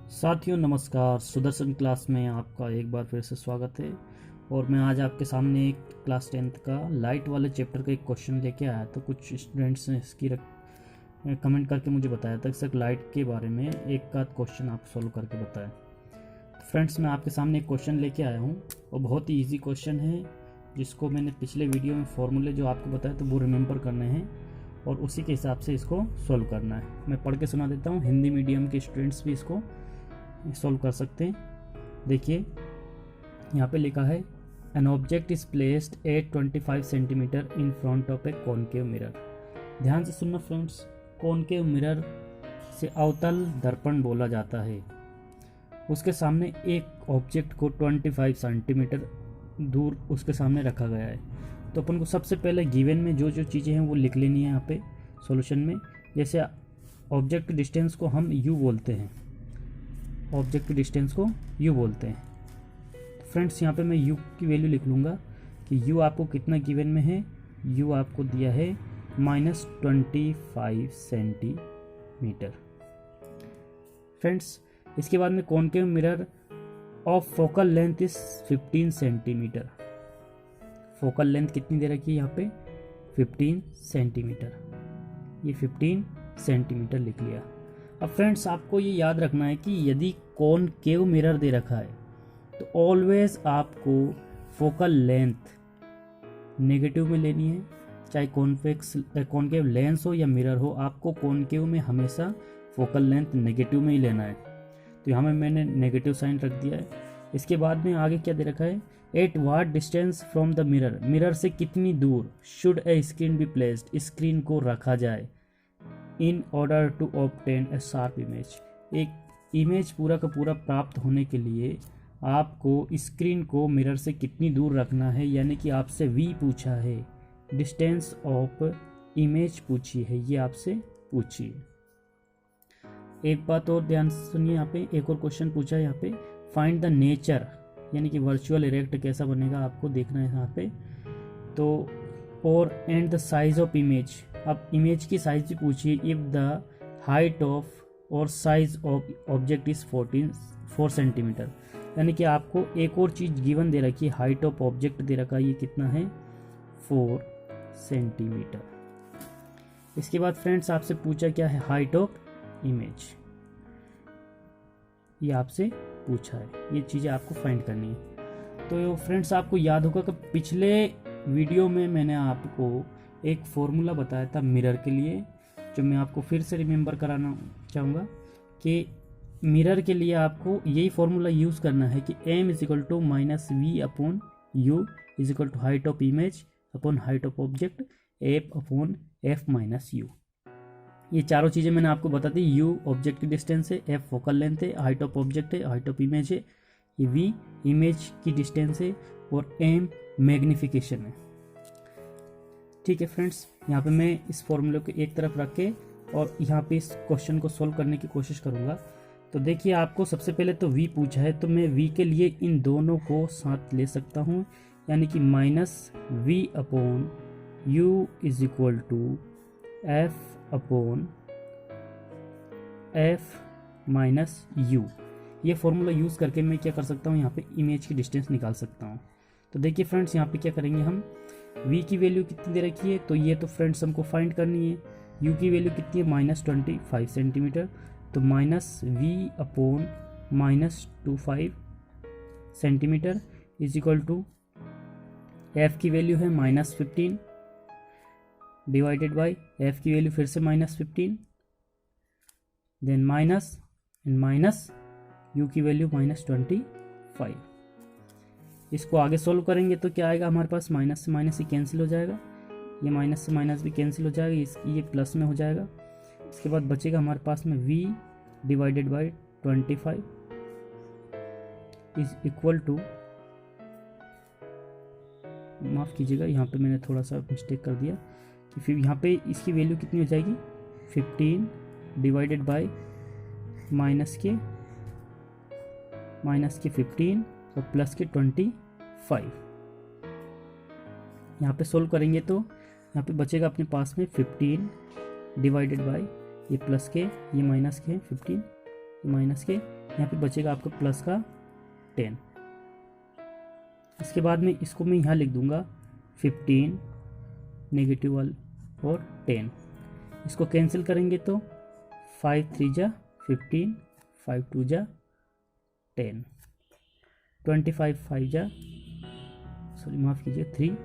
साथियों नमस्कार। सुदर्शन क्लास में आपका एक बार फिर से स्वागत है। और मैं आज आपके सामने एक क्लास 10th का लाइट वाले चैप्टर का एक क्वेश्चन लेके आया। तो कुछ स्टूडेंट्स ने इसकी कमेंट करके मुझे बताया था कि सर लाइट के बारे में एक आध क्वेश्चन आप सॉल्व करके बताएं। तो फ्रेंड्स, मैं आपके सामने एक क्वेश्चन लेके आया हूँ और बहुत ही ईजी क्वेश्चन है, जिसको मैंने पिछले वीडियो में फॉर्मूले जो आपको बताया तो वो रिमेंबर करने हैं और उसी के हिसाब से इसको सॉल्व करना है। मैं पढ़ के सुना देता हूँ, हिंदी मीडियम के स्टूडेंट्स भी इसको सॉल्व कर सकते हैं। देखिए यहाँ पे लिखा है an object is placed at 25 centimetre in front of A concave mirror. ध्यान से सुनना फ्रेंड्स, कॉनकेव मिरर से अवतल दर्पण बोला जाता है। उसके सामने एक ऑब्जेक्ट को 25 सेंटीमीटर दूर उसके सामने रखा गया है। तो अपन को सबसे पहले गिवन में जो जो चीज़ें हैं वो लिख लेनी है यहाँ पे सॉल्यूशन में। जैसे ऑब्जेक्ट डिस्टेंस को हम u बोलते हैं, ऑब्जेक्ट डिस्टेंस को u बोलते हैं। तो फ्रेंड्स यहाँ पे मैं u की वैल्यू लिख लूँगा कि u आपको कितना गिवन में है। u आपको दिया है -25 सेंटीमीटर। फ्रेंड्स इसके बाद में concave mirror of focal length is 15 centimetre. Focal length कितनी दे रखी है यहाँ पे 15 सेंटीमीटर। ये 15 सेंटीमीटर लिख लिया। अब फ्रेंड्स आपको ये याद रखना है कि यदि कॉनकेव मिरर दे रखा है तो ऑलवेज आपको फोकल लेंथ नेगेटिव में लेनी है। चाहे कॉनकेव लेंस हो या मिरर हो, आपको कॉनकेव में हमेशा फोकल लेंथ नेगेटिव में ही लेना है। तो यहाँ में मैंने नेगेटिव साइन रख दिया है। इसके बाद में आगे क्या दे रखा है, at what distance from the mirror, mirror से कितनी दूर should a screen be placed, screen को रखा जाए in order to obtain a sharp image. एक इमेज पूरा का पूरा प्राप्त होने के लिए आपको स्क्रीन को मिरर से कितनी दूर रखना है, यानी कि आपसे v पूछा है, डिस्टेंस ऑफ इमेज पूछी है, ये आपसे पूछी है। एक बात और ध्यान से सुनिए, यहाँ पे एक और क्वेश्चन पूछा है यहाँ पे, फाइंड द नेचर, यानी कि वर्चुअल इरेक्ट कैसा बनेगा आपको देखना है यहाँ पे। तो और and the size of image, अब इमेज की साइज भी पूछिए। इफ द हाइट ऑफ और size of object is 4 centimetre, यानी कि आपको एक और चीज गिवन दे रखी है, हाइट ऑफ ऑब्जेक्ट दे रखा है, ये कितना है 4 सेंटीमीटर। इसके बाद फ्रेंड्स आपसे पूछा क्या है, हाइट ऑफ इमेज, ये आपसे पूछा है। ये चीज़ें आपको फाइंड करनी है। तो फ्रेंड्स आपको याद होगा कि पिछले वीडियो में मैंने आपको एक फॉर्मूला बताया था मिरर के लिए, जो मैं आपको फिर से रिमेंबर कराना चाहूँगा कि मिरर के लिए आपको यही फॉर्मूला यूज़ करना है कि m is equal to -v upon u is equal to height of image upon height of object f upon f minus u। ये चारों चीज़ें मैंने आपको बता दी। u ऑब्जेक्ट की डिस्टेंस है, f फोकल लेंथ है, हाइट ऑफ ऑब्जेक्ट है, हाइट ऑफ इमेज है, ये v इमेज की डिस्टेंस है और m मैग्निफिकेशन है। ठीक है फ्रेंड्स, यहाँ पे मैं इस फॉर्मूले को एक तरफ रख के और यहाँ पे इस क्वेश्चन को सॉल्व करने की कोशिश करूँगा। तो देखिए आपको सबसे पहले तो v पूछा है, तो मैं v के लिए इन दोनों को साथ ले सकता हूँ, यानी कि -v upon u is equal to f upon f minus u। ये फॉर्मूला यूज़ करके मैं क्या कर सकता हूँ, यहाँ पे इमेज की डिस्टेंस निकाल सकता हूँ। तो देखिए फ्रेंड्स यहाँ पे क्या करेंगे हम, v की वैल्यू कितनी दे रखी है, तो ये तो फ्रेंड्स हमको फाइंड करनी है। u की वैल्यू कितनी है -25 सेंटीमीटर, तो -v upon -25 centimetre is equal to f की वैल्यू है -15 डिवाइडेड बाई f की वैल्यू फिर से -15, then minus and minus u की वैल्यू -25। इसको आगे सोल्व करेंगे तो क्या आएगा हमारे पास, माइनस से माइनस ही कैंसिल हो जाएगा, ये माइनस से माइनस भी कैंसिल हो जाएगा, ये प्लस में हो जाएगा। इसके बाद बचेगा हमारे पास में v divided by 25 is equal to, माफ़ कीजिएगा यहाँ पे मैंने थोड़ा सा मिस्टेक कर दिया कि फिर यहाँ पे इसकी वैल्यू कितनी हो जाएगी 15 डिवाइडेड बाई माइनस के 15 और प्लस के 25। यहाँ पे सोल्व करेंगे तो यहाँ पे बचेगा अपने पास में 15 डिवाइडेड बाई ये प्लस के, ये माइनस के 15, ये माइनस के, यहाँ पे बचेगा आपका प्लस का 10। इसके बाद में इसको मैं यहाँ लिख दूंगा 15 नेगेटिव वाला और 10। इसको कैंसिल करेंगे तो 5 3 जा 15, 5 2 जा 10, 25 5 जा सॉरी माफ़ कीजिए 3,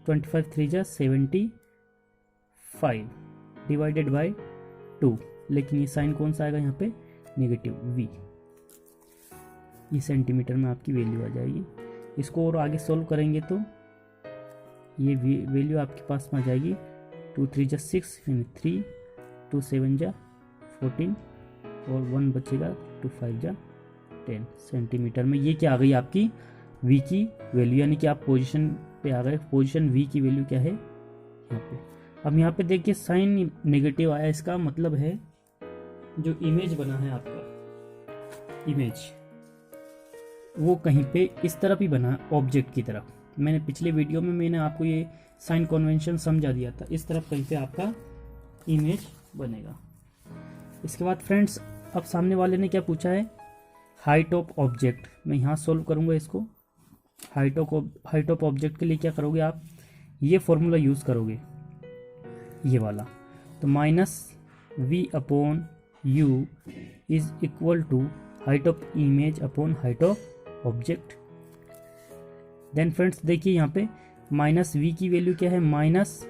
25 3 जा 75 डिवाइडेड बाय 2। लेकिन ये साइन कौन सा आएगा यहाँ पे, नेगेटिव v। ये सेंटीमीटर में आपकी वैल्यू आ जाएगी। इसको और आगे सॉल्व करेंगे तो ये वैल्यू आपके पास में आ जाएगी 2 3 जा 6 यानी 3, 2 7 जा 14 और 1 बचेगा 2 5 जा 10 सेंटीमीटर में। ये क्या आ गई आपकी v की वैल्यू, यानी कि आप पोजीशन पे आ गए। पोजीशन v की वैल्यू क्या है यहाँ पे। अब यहाँ पे देखिए साइन नेगेटिव आया, इसका मतलब है जो इमेज बना है आपका, इमेज वो कहीं पे इस तरफ ही बना ऑब्जेक्ट की तरफ। मैंने पिछले वीडियो में मैंने आपको ये साइन कन्वेंशन समझा दिया था, इस तरफ कहीं पे आपका इमेज बनेगा। इसके बाद फ्रेंड्स अब सामने वाले ने क्या पूछा है, हाइट ऑफ ऑब्जेक्ट। मैं यहाँ सॉल्व करूँगा इसको। हाइट ऑफ ऑब्जेक्ट के लिए क्या करोगे आप, ये फॉर्मूला यूज़ करोगे ये वाला, तो -v upon u is equal to height of image upon height of object. Then friends देखिए यहाँ पे -v की वैल्यू क्या है, माइनस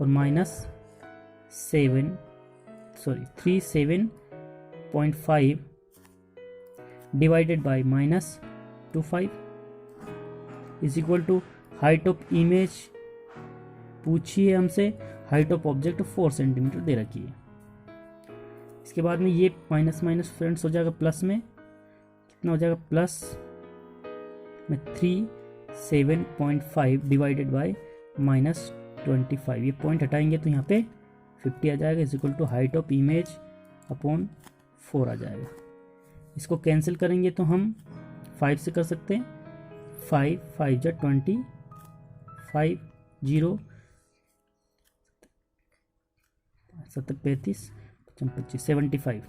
और -37.5 divided by -25 is equal to height of image पूछिए हमसे, हाइट ऑफ ऑब्जेक्ट 4 सेंटीमीटर दे रखी है। इसके बाद में ये माइनस माइनस फ्रेंड्स हो जाएगा प्लस में, कितना हो जाएगा प्लस में 37.5 डिवाइडेड बाय -25। ये पॉइंट हटाएंगे तो यहाँ पे 50 आ जाएगा is equal to height of image upon 4 आ जाएगा। इसको कैंसिल करेंगे तो हम 5 से कर सकते हैं, 5 5 जा 20, 5 0 7 35 25 75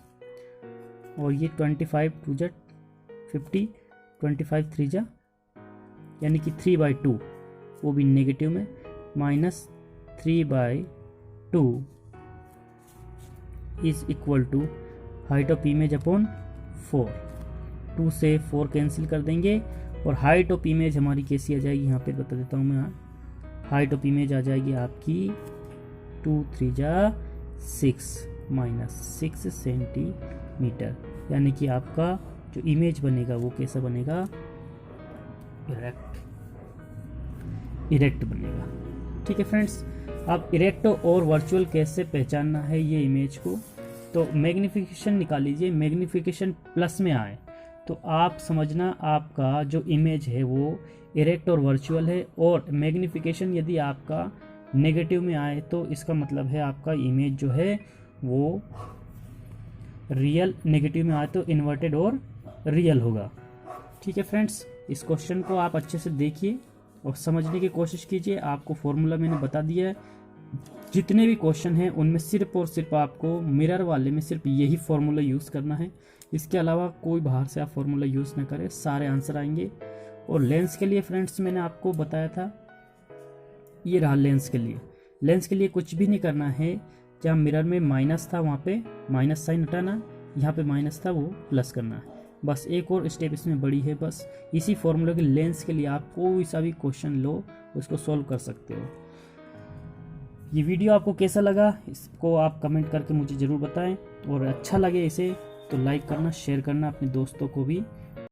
और ये 25 2 जा 50, 25 3 जा यानी कि 3/2 वो भी नेगेटिव में, -3/2 is equal to height of image upon 4। 2 से 4 कैंसिल कर देंगे और हाइट ऑफ इमेज हमारी कैसी आ जाएगी, यहाँ पे बता देता हूँ मैं। हाइट ऑफ इमेज आ जाएगी आपकी 2 3 जा 6 -6 सेंटीमीटर, यानी कि आपका जो इमेज बनेगा वो कैसा बनेगा, इरेक्ट बनेगा। ठीक है फ्रेंड्स, अब इरेक्ट और वर्चुअल कैसे पहचानना है ये इमेज को, तो मैग्निफिकेशन निकाल लीजिए। मैग्निफिकेशन प्लस में आए तो आप समझना आपका जो इमेज है वो इरेक्ट और वर्चुअल है, और मैग्निफिकेशन यदि आपका नेगेटिव में आए तो इसका मतलब है आपका इमेज जो है वो रियल, नेगेटिव में आए तो इन्वर्टेड और रियल होगा। ठीक है फ्रेंड्स, इस क्वेश्चन को आप अच्छे से देखिए और समझने की कोशिश कीजिए। आपको फॉर्मूला मैंने बता दिया है, जितने भी क्वेश्चन हैं उनमें सिर्फ और सिर्फ आपको मिरर वाले में सिर्फ यही फॉर्मूला यूज़ करना है, इसके अलावा कोई बाहर से आप फॉर्मूला यूज़ ना करें, सारे आंसर आएंगे। और लेंस के लिए फ्रेंड्स मैंने आपको बताया था, ये रहा लेंस के लिए। लेंस के लिए कुछ भी नहीं करना है, जहाँ मिरर में माइनस था वहाँ पे माइनस साइन हटाना, यहाँ पे माइनस था वो प्लस करना है, बस एक और स्टेप इसमें बड़ी है। बस इसी फॉर्मूले के लेंस के लिए आप कोई सा भी क्वेश्चन लो उसको सॉल्व कर सकते हो। ये वीडियो आपको कैसा लगा इसको आप कमेंट करके मुझे ज़रूर बताएं, और अच्छा लगे इसे तो लाइक करना, शेयर करना, अपने दोस्तों को भी